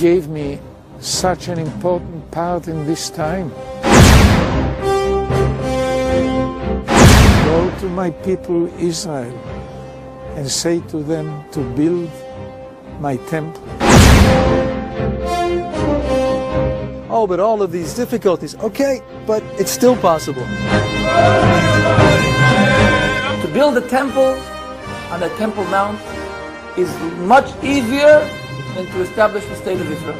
gave me such an important part in this time. Go to my people Israel and say to them to build my temple. Oh, but all of these difficulties, okay, but it's still possible. To build a temple on the Temple Mount is much easier than to establish the state of Israel.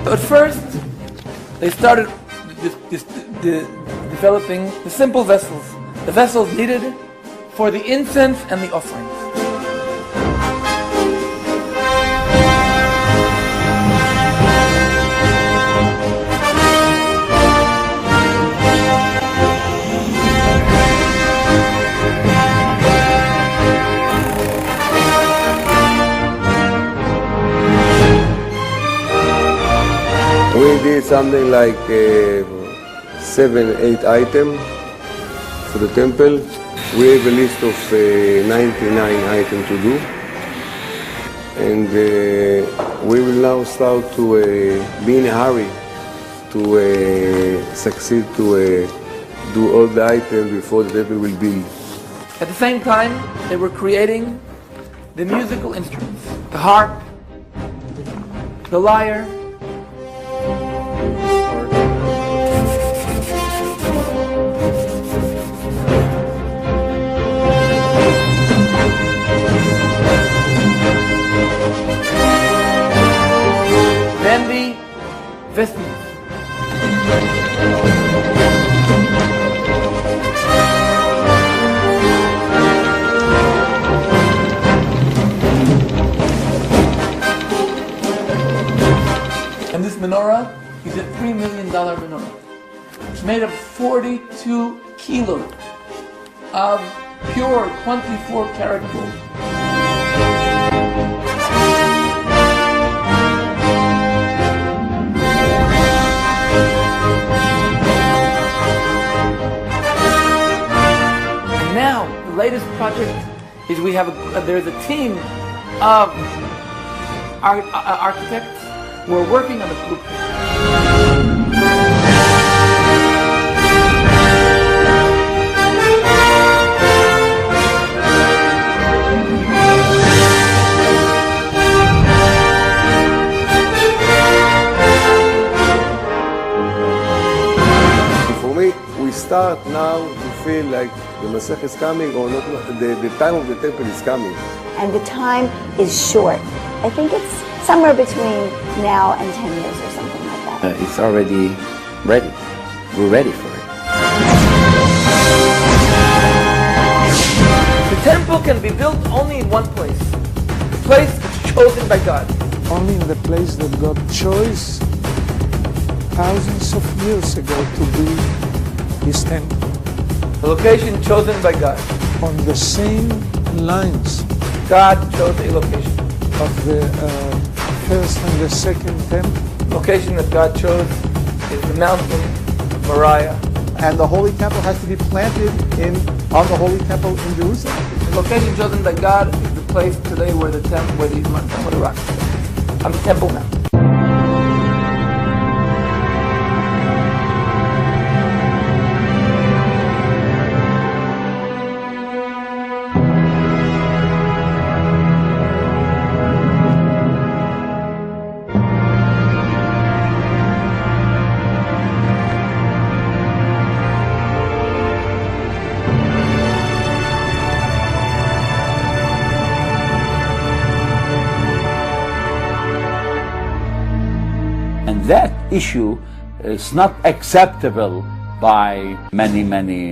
But first, they started developing the simple vessels, the vessels needed for the incense and the offerings. We did something like 7-8 items for the temple. We have a list of 99 items to do. And we will now start to be in a hurry to succeed to do all the items before the temple will be. At the same time, they were creating the musical instruments, the harp, the lyre, then the vestments. And this menorah is a $3 million menorah. It's made of 42 kilos of pure 24 karat gold. Now, the latest project is there's a team of architects who are working on the blueprint. For me, we start now to feel like the Messiah is coming, or not, the time of the temple is coming. And the time is short. I think it's somewhere between now and 10 years or something like that. It's already ready. We're ready for it. The temple can be built only in one place. The place chosen by God. Only in the place that God chose thousands of years ago to build His temple. The location chosen by God. On the same lines God chose a location. of the first and the second temple. The location that God chose is the mountain Moriah. And the Holy Temple has to be planted on the Holy Temple in Jerusalem. The location chosen by God is the place today where the Temple of the Rock is, on the Temple Mount. That issue is not acceptable by many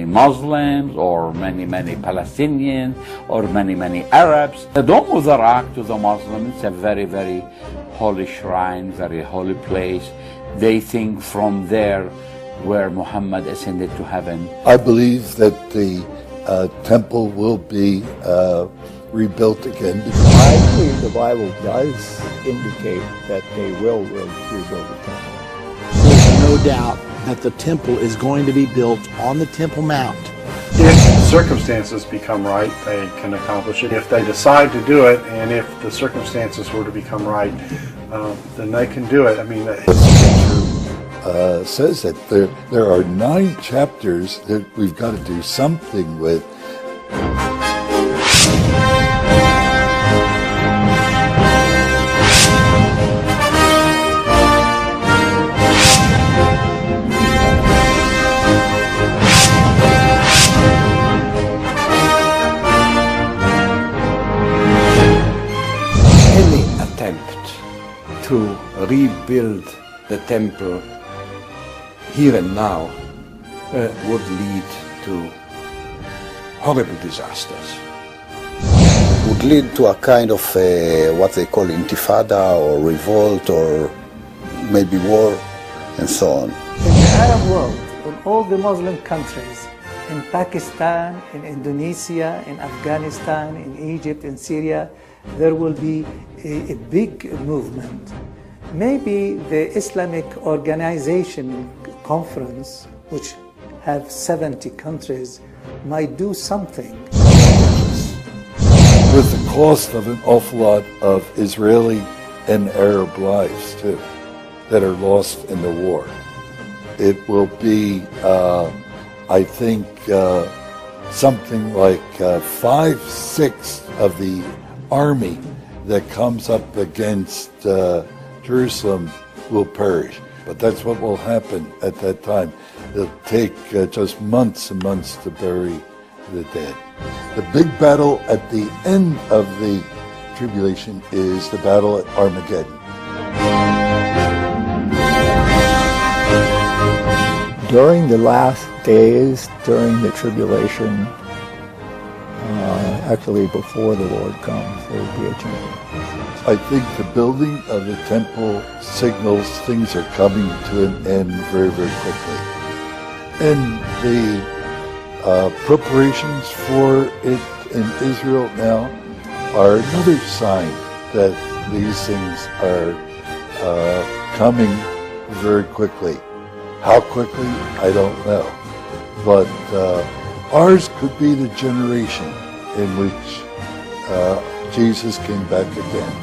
Muslims or many Palestinians or many Arabs. The Dome of the Rock to the Muslims is a very holy shrine, very holy place. They think from there where Muhammad ascended to heaven. I believe that the temple will be rebuilt again. I believe the Bible does indicate that they will rebuild the temple. There's no doubt that the temple is going to be built on the Temple Mount. It's circumstances become right, they can accomplish it. If they decide to do it, and if the circumstances were to become right, then they can do it. I mean, says that there are 9 chapters that we've got to do something with. Any attempt to rebuild the temple here and now would lead to horrible disasters. Would lead to a kind of what they call intifada or revolt or maybe war and so on. In the Arab world, in all the Muslim countries, in Pakistan, in Indonesia, in Afghanistan, in Egypt, in Syria, there will be a big movement. Maybe the Islamic Organization Conference, which have 70 countries, might do something. With the cost of an awful lot of Israeli and Arab lives, too, that are lost in the war. It will be, I think, something like 5/6 of the army that comes up against Jerusalem will perish. But that's what will happen at that time. It'll take just months and months to bury the dead. The big battle at the end of the tribulation is the battle at Armageddon. During the last days, during the tribulation, actually before the Lord comes, there will be a change. I think the building of the temple signals things are coming to an end very, very quickly. And the preparations for it in Israel now are another sign that these things are coming very quickly. How quickly, I don't know. But ours could be the generation in which Jesus came back again.